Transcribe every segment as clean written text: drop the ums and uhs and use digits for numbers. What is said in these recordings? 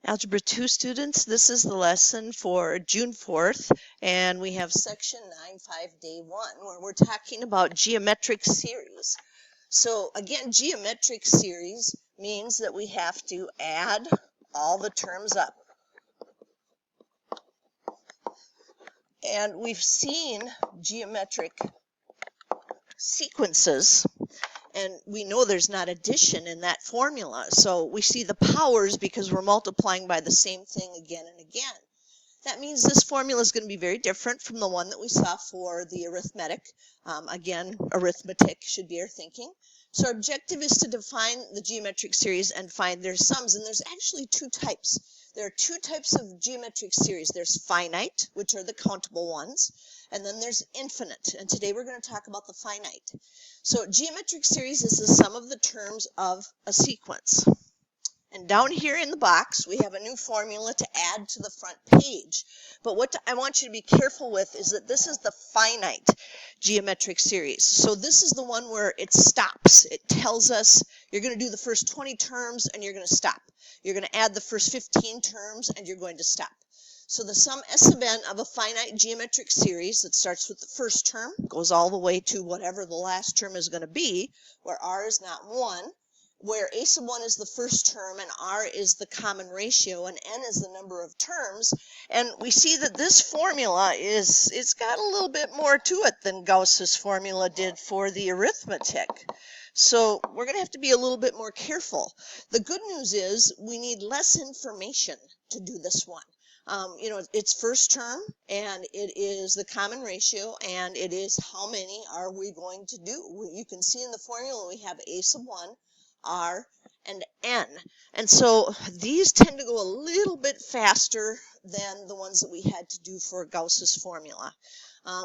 Algebra 2 students, this is the lesson for June 4th, and we have section 9.5 day 1, where we're talking about geometric series. So again, geometric series means that we have to add all the terms up. And we've seen geometric sequences, and we know there's not addition in that formula. So we see the powers because we're multiplying by the same thing again and again. That means this formula is going to be very different from the one that we saw for the arithmetic. Again, arithmetic should be our thinking. So our objective is to define the geometric series and find their sums. And there's actually two types. There are two types of geometric series. There's finite, which are the countable ones, and then there's infinite. And today we're going to talk about the finite. So geometric series is the sum of the terms of a sequence. And down here in the box, we have a new formula to add to the front page. But what I want you to be careful with is that this is the finite geometric series. So this is the one where it stops. It tells us you're going to do the first 20 terms and you're going to stop. You're going to add the first 15 terms and you're going to stop. So the sum S sub n of a finite geometric series that starts with the first term, goes all the way to whatever the last term is going to be, where r is not 1, where a sub 1 is the first term and r is the common ratio and n is the number of terms. And we see that this formula it's got a little bit more to it than Gauss's formula did for the arithmetic. So we're going to have to be a little bit more careful. The good news is we need less information to do this one. It's first term, and it is the common ratio, and it is how many are we going to do. You can see in the formula we have a sub 1, r, and n. And so these tend to go a little bit faster than the ones that we had to do for Gauss's formula.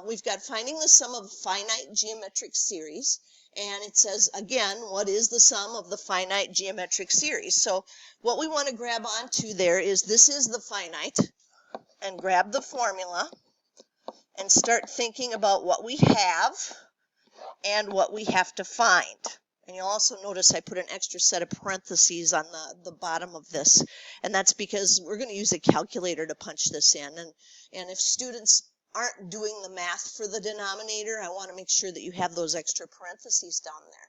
We've got finding the sum of a finite geometric series. And it says, again, what is the sum of the finite geometric series? So what we want to grab onto there is this is the finite, and grab the formula and start thinking about what we have and what we have to find. And you'll also notice I put an extra set of parentheses on the bottom of this. And that's because we're going to use a calculator to punch this in. And if students aren't doing the math for the denominator, I want to make sure that you have those extra parentheses down there.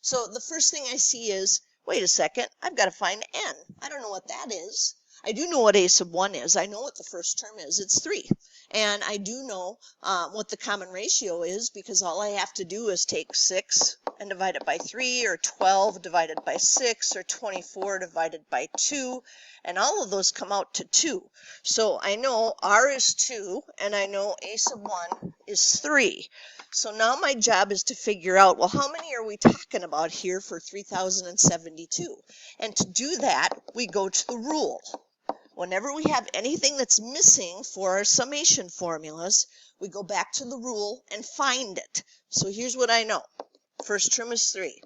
So the first thing I see is, wait a second, I've got to find n. I don't know what that is. I do know what a sub 1 is. I know what the first term is. It's 3. And I do know what the common ratio is, because all I have to do is take 6 and divide it by 3, or 12 divided by 6, or 24 divided by 2, and all of those come out to 2. So I know r is 2, and I know a sub 1 is 3. So now my job is to figure out, well, how many are we talking about here for 3072? And to do that, we go to the rule. Whenever we have anything that's missing for our summation formulas, we go back to the rule and find it. So here's what I know. First term is 3.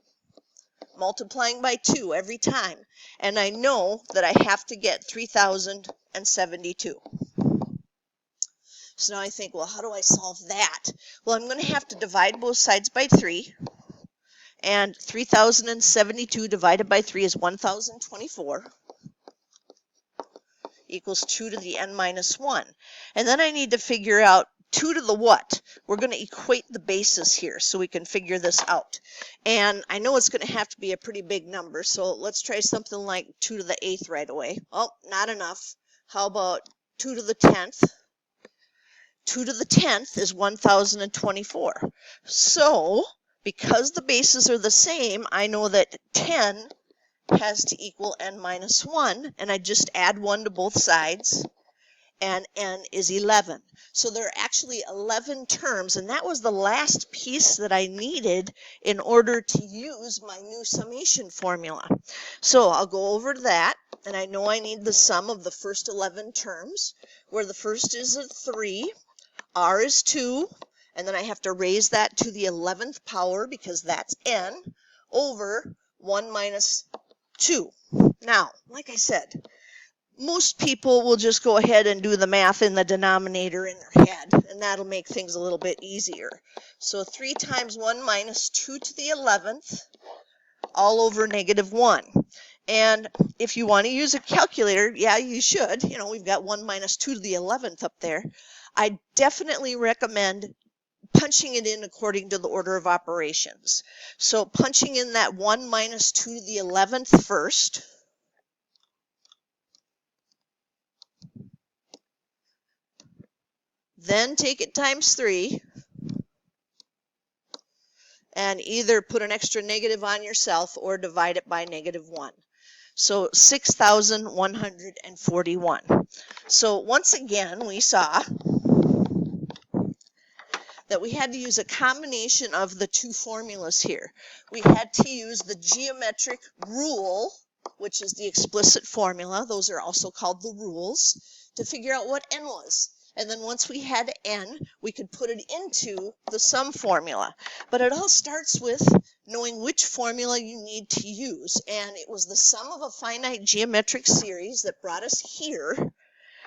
Multiplying by 2 every time. And I know that I have to get 3072. So now I think, well, how do I solve that? Well, I'm going to have to divide both sides by 3. And 3072 divided by 3 is 1024. Equals 2 to the n minus 1. And then I need to figure out 2 to the what? We're going to equate the bases here so we can figure this out. And I know it's going to have to be a pretty big number, so let's try something like 2 to the 8th right away. Oh, not enough. How about 2 to the 10th? 2 to the 10th is 1024. So, because the bases are the same, I know that 10 has to equal n minus 1, and I just add 1 to both sides, and n is 11. So there are actually 11 terms, and that was the last piece that I needed in order to use my new summation formula. So I'll go over to that, and I know I need the sum of the first 11 terms, where the first is a 3, r is 2, and then I have to raise that to the 11th power because that's n, over 1 minus 2. Now, like I said, most people will just go ahead and do the math in the denominator in their head, and that'll make things a little bit easier. So 3 times 1 minus 2 to the 11th, all over negative 1. And if you want to use a calculator, yeah, you should. You know, we've got 1 minus 2 to the 11th up there. I definitely recommend punching it in according to the order of operations. So punching in that 1 minus 2 to the 11th first. Then take it times 3. And either put an extra negative on yourself or divide it by -1. So 6,141. So once again, we saw that we had to use a combination of the two formulas here. We had to use the geometric rule, which is the explicit formula. Those are also called the rules, to figure out what n was. And then once we had n, we could put it into the sum formula. But it all starts with knowing which formula you need to use. And it was the sum of a finite geometric series that brought us here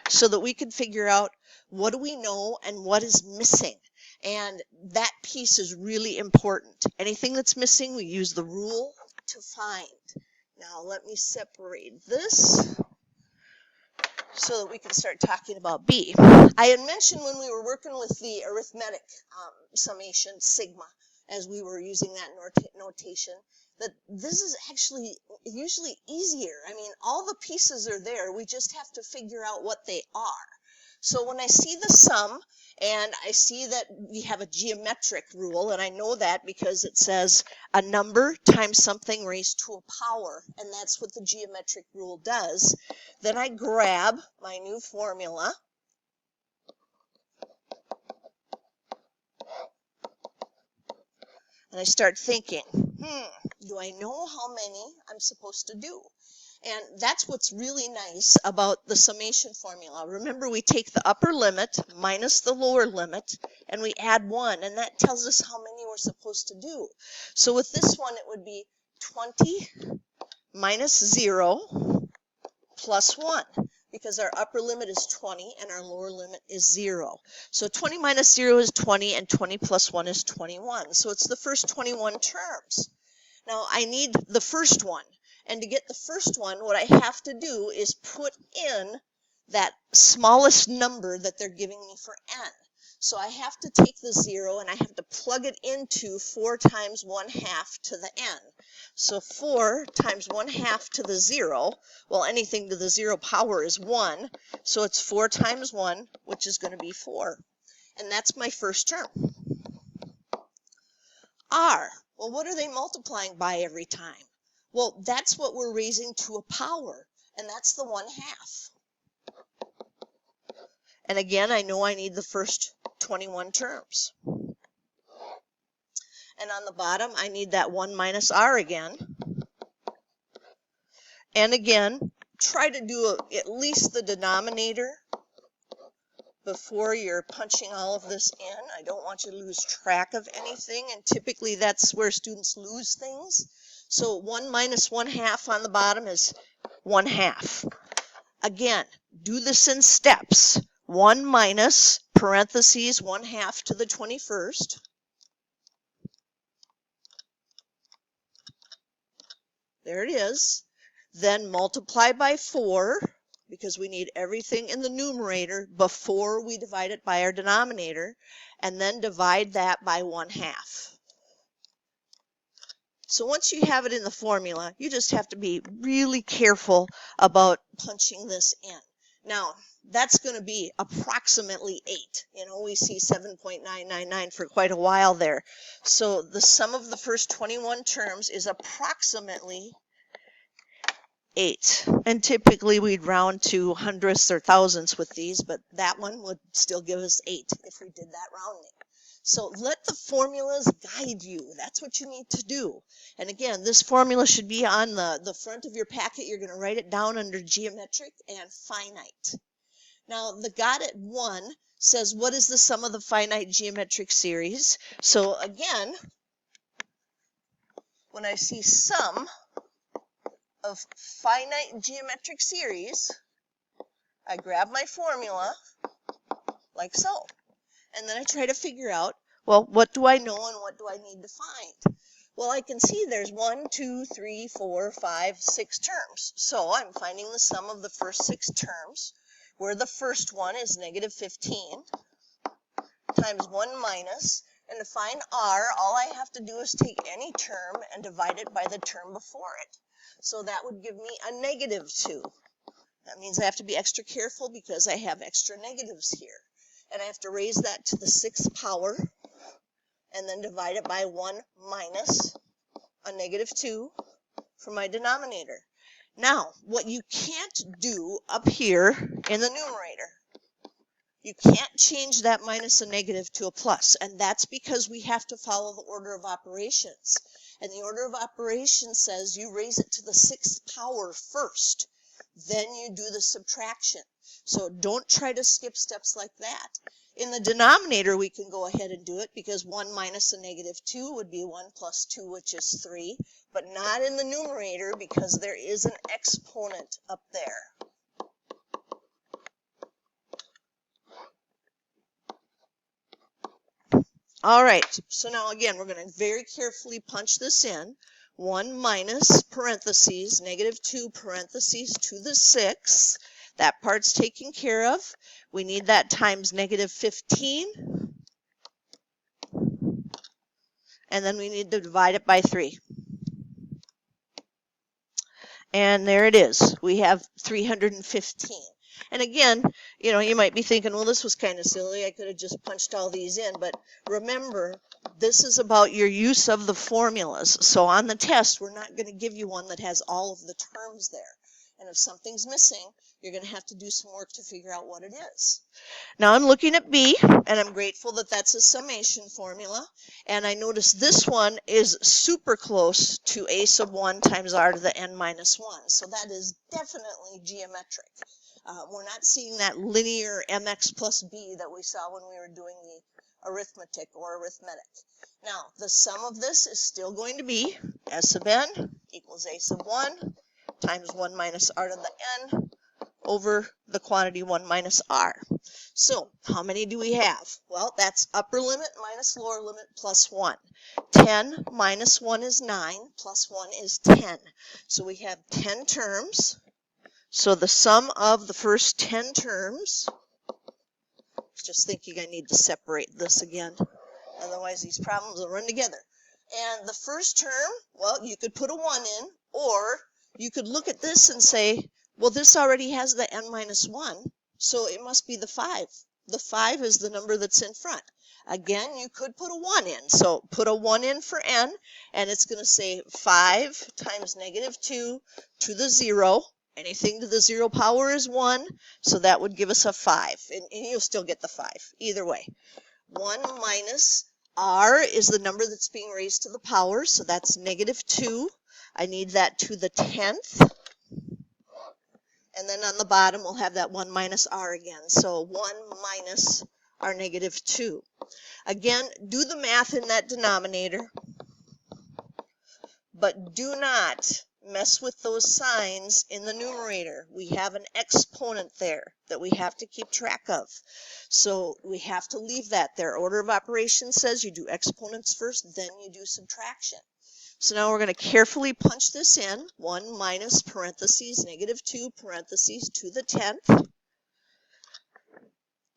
so that we could figure out what do we know and what is missing. And that piece is really important. Anything that's missing, we use the rule to find. Now let me separate this so that we can start talking about B. I had mentioned when we were working with the arithmetic summation, sigma, as we were using that notation, that this is actually usually easier. I mean, all the pieces are there. We just have to figure out what they are. So when I see the sum, and I see that we have a geometric rule, and I know that because it says a number times something raised to a power, and that's what the geometric rule does. Then I grab my new formula, and I start thinking, do I know how many I'm supposed to do? And that's what's really nice about the summation formula. Remember, we take the upper limit minus the lower limit, and we add 1, and that tells us how many we're supposed to do. So with this one, it would be 20 minus 0 plus 1, because our upper limit is 20 and our lower limit is 0. So 20 minus 0 is 20, and 20 plus 1 is 21. So it's the first 21 terms. Now, I need the first one. And to get the first one, what I have to do is put in that smallest number that they're giving me for n. So I have to take the 0 and I have to plug it into 4 times 1/2 to the n. So 4 times 1/2 to the 0, well, anything to the 0 power is 1. So it's 4 times 1, which is going to be 4. And that's my first term. R. Well, what are they multiplying by every time? Well, that's what we're raising to a power, and that's the 1/2. And again, I know I need the first 21 terms. And on the bottom, I need that 1 minus r again. And again, try to do at least the denominator before you're punching all of this in. I don't want you to lose track of anything, and typically that's where students lose things. So 1 minus 1/2 on the bottom is 1/2. Again, do this in steps. 1 minus, parentheses, 1/2 to the 21st. There it is. Then multiply by 4, because we need everything in the numerator before we divide it by our denominator, and then divide that by 1/2. So once you have it in the formula, you just have to be really careful about punching this in. Now, that's going to be approximately 8. You know, we see 7.999 for quite a while there. So the sum of the first 21 terms is approximately 8. And typically we'd round to hundredths or thousandths with these, but that one would still give us 8 if we did that rounding. So let the formulas guide you. That's what you need to do. And again, this formula should be on the front of your packet. You're going to write it down under geometric and finite. Now, the got it 1 says, what is the sum of the finite geometric series? So again, when I see sum of finite geometric series, I grab my formula like so. And then I try to figure out, well, what do I know and what do I need to find? Well, I can see there's 1, 2, 3, 4, 5, 6 terms. So I'm finding the sum of the first 6 terms, where the first one is negative 15 times 1 minus. And to find r, all I have to do is take any term and divide it by the term before it. So that would give me a negative 2. That means I have to be extra careful because I have extra negatives here. And I have to raise that to the 6th power and then divide it by 1 minus a negative 2 for my denominator. Now, what you can't do up here in the numerator, you can't change that minus a negative to a plus, and that's because we have to follow the order of operations. And the order of operations says you raise it to the 6th power first, then you do the subtraction. So don't try to skip steps like that. In the denominator, we can go ahead and do it because 1 minus a negative 2 would be 1 plus 2, which is 3, but not in the numerator because there is an exponent up there. All right, so now again, we're going to very carefully punch this in. 1 minus parentheses, negative 2 parentheses to the 6. That part's taken care of. We need that times negative 15. And then we need to divide it by 3. And there it is. We have 315. And again, you might be thinking, well, this was kind of silly. I could have just punched all these in. But remember, this is about your use of the formulas. So on the test, we're not going to give you one that has all of the terms there. And if something's missing, you're going to have to do some work to figure out what it is. Now I'm looking at B, and I'm grateful that that's a summation formula. And I notice this one is super close to a sub 1 times r to the n minus 1. So that is definitely geometric. We're not seeing that linear mx plus b that we saw when we were doing the arithmetic or arithmetic. Now, the sum of this is still going to be s sub n equals a sub 1 times 1 minus r to the n over the quantity 1 minus r. So, how many do we have? Well, that's upper limit minus lower limit plus 1. 10 minus 1 is 9, plus 1 is 10. So we have 10 terms. So the sum of the first 10 terms, just thinking I need to separate this again, otherwise these problems will run together. And the first term, well, you could put a 1 in, or you could look at this and say, well, this already has the n minus 1, so it must be the 5. The 5 is the number that's in front. Again, you could put a 1 in. So put a 1 in for n, and it's going to say 5 times negative 2 to the 0. Anything to the 0 power is 1, so that would give us a 5. And you'll still get the 5, either way. 1 minus r is the number that's being raised to the power, so that's negative 2. I need that to the 10th. And then on the bottom, we'll have that 1 minus r again. So 1 minus our negative 2. Again, do the math in that denominator, but do not mess with those signs in the numerator. We have an exponent there that we have to keep track of. So we have to leave that there. Order of operations says you do exponents first, then you do subtraction. So now we're going to carefully punch this in. 1 minus parentheses negative 2 parentheses to the 10th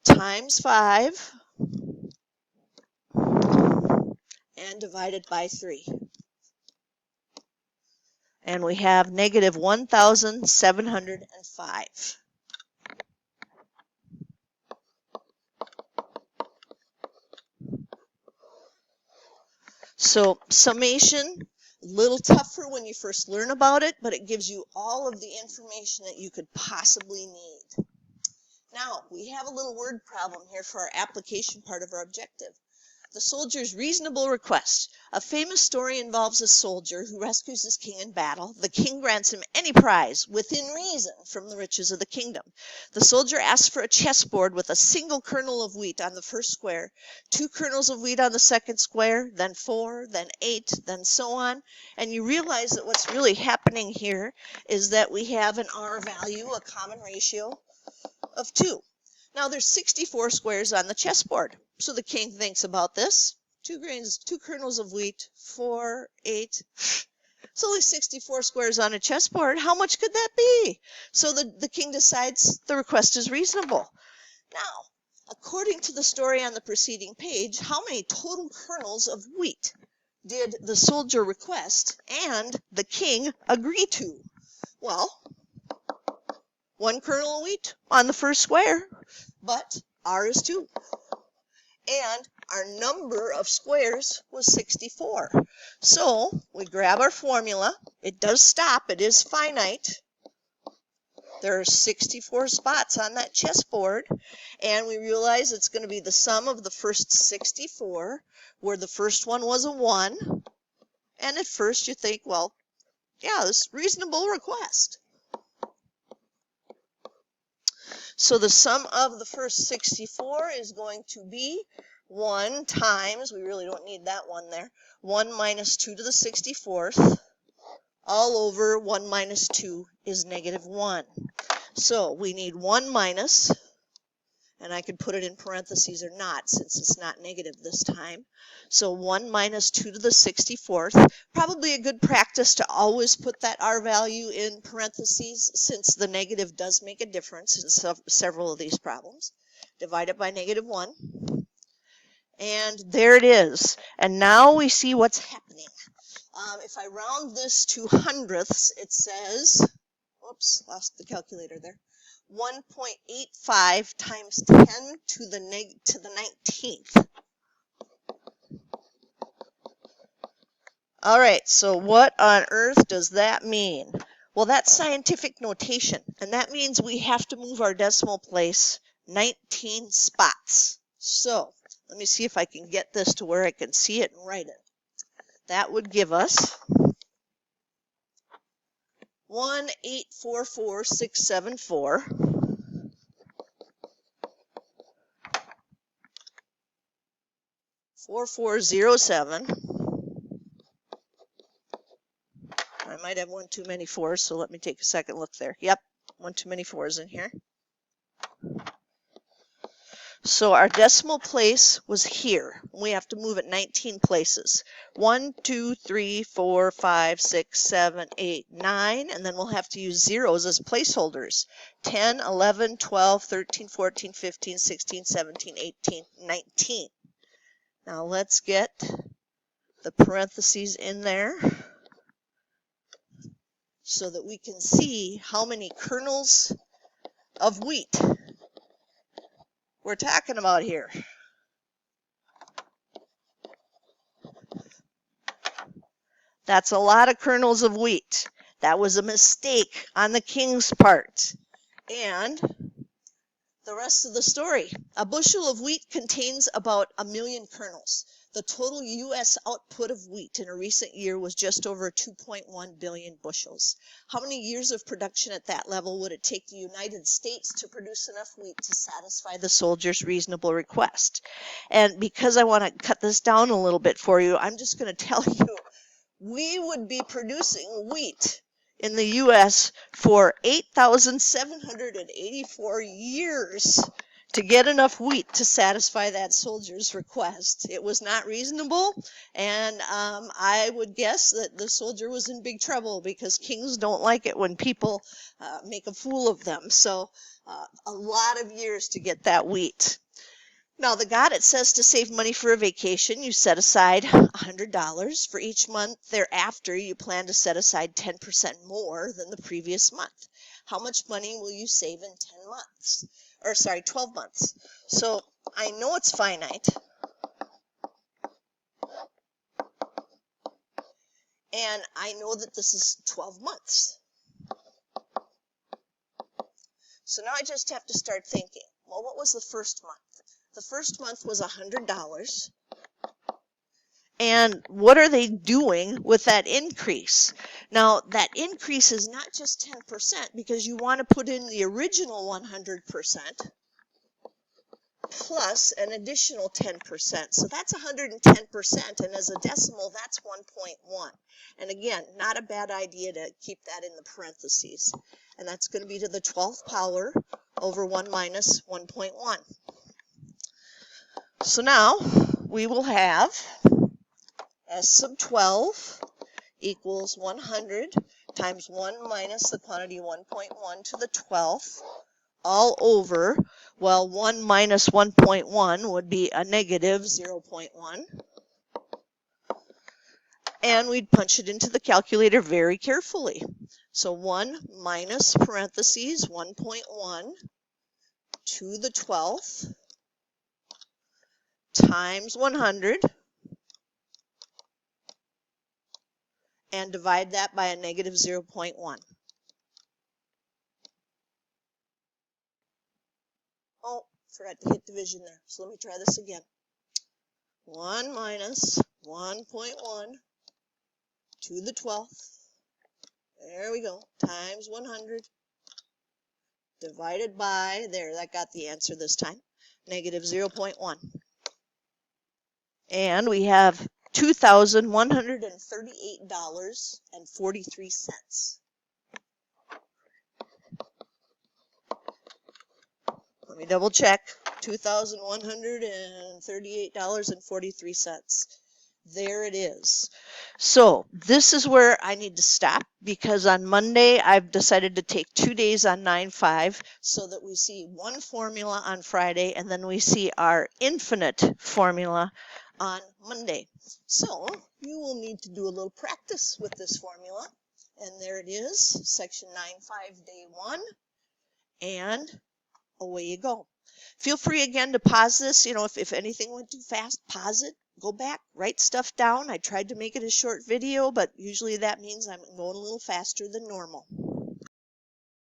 times 5 and divided by 3. And we have negative 1,705. So summation, a little tougher when you first learn about it, but it gives you all of the information that you could possibly need. Now, we have a little word problem here for our application part of our objective. The soldier's reasonable request. A famous story involves a soldier who rescues his king in battle. The king grants him any prize, within reason, from the riches of the kingdom. The soldier asks for a chessboard with a single kernel of wheat on the first square, 2 kernels of wheat on the second square, then 4, then 8, then so on. And you realize that what's really happening here is that we have an R value, a common ratio of 2. Now there's 64 squares on the chessboard. So the king thinks about this. 2 kernels of wheat, 4, 8. It's only 64 squares on a chessboard. How much could that be? So the king decides the request is reasonable. Now, according to the story on the preceding page, how many total kernels of wheat did the soldier request and the king agree to? Well, 1 kernel of wheat on the first square, but R is 2. And our number of squares was 64. So we grab our formula. It does stop. It is finite. There are 64 spots on that chessboard. And we realize it's going to be the sum of the first 64, where the first one was a 1. And at first you think, well, yeah, this is a reasonable request. So the sum of the first 64 is going to be 1 times, we really don't need that 1 there, 1 minus 2 to the 64th, all over 1 minus 2 is negative 1. So we need 1 minus, and I could put it in parentheses or not since it's not negative this time. So 1 minus 2 to the 64th. Probably a good practice to always put that R value in parentheses since the negative does make a difference in several of these problems. Divide it by negative 1. And there it is. And now we see what's happening. If I round this to hundredths, it says, whoops, lost the calculator there, 1.85 times 10 to the 19th. All right, so what on earth does that mean? Well, that's scientific notation, and that means we have to move our decimal place 19 spots. So let me see if I can get this to where I can see it and write it. That would give us 1,844,674. 4407. I might have one too many 4s, so let me take a second look there. Yep, one too many 4s in here. So our decimal place was here. We have to move it 19 places. 1, 2, 3, 4, 5, 6, 7, 8, 9, and then we'll have to use zeros as placeholders. 10, 11, 12, 13, 14, 15, 16, 17, 18, 19. Now let's get the parentheses in there so that we can see how many kernels of wheat we're talking about here. That's a lot of kernels of wheat. That was a mistake on the king's part. And the rest of the story. A bushel of wheat contains about 1 million kernels. The total U.S. output of wheat in a recent year was just over 2.1 billion bushels. How many years of production at that level would it take the United States to produce enough wheat to satisfy the soldier's reasonable request? And because I want to cut this down a little bit for you, I'm just going to tell you, we would be producing wheat in the U.S. for 8,784 years to get enough wheat to satisfy that soldier's request. It was not reasonable, and I would guess that the soldier was in big trouble because kings don't like it when people make a fool of them. So a lot of years to get that wheat. Now, the God, it says to save money for a vacation, you set aside $100. For each month thereafter, you plan to set aside 10% more than the previous month. How much money will you save in 10 months? Or, sorry, 12 months. So, I know it's finite. And I know that this is 12 months. So now I just have to start thinking, well, what was the first month? The first month was $100. And what are they doing with that increase? Now, that increase is not just 10% because you want to put in the original 100% plus an additional 10%. So that's 110%, and as a decimal, that's 1.1. And again, not a bad idea to keep that in the parentheses. And that's going to be to the 12th power over 1 minus 1.1. So now, we will have S sub 12 equals 100 times 1 minus the quantity 1.1 to the 12th all over, well, 1 minus 1.1 would be a negative 0.1. And we'd punch it into the calculator very carefully. So 1 minus parentheses 1.1 to the 12th times 100, and divide that by a negative 0.1. Oh, forgot to hit division there. So let me try this again. 1 minus 1.1 to the 12th, there we go, times 100, divided by, there, that got the answer this time, negative 0.1. And we have $2,138.43. Let me double check. $2,138.43. There it is. So this is where I need to stop, because on Monday I've decided to take 2 days on 9-5 so that we see one formula on Friday and then we see our infinite formula on Monday. So you will need to do a little practice with this formula. And there it is, section 9-5, day 1. And away you go. Feel free again to pause this. You know, if anything went too fast, pause it. Go back, write stuff down. I tried to make it a short video, but usually that means I'm going a little faster than normal.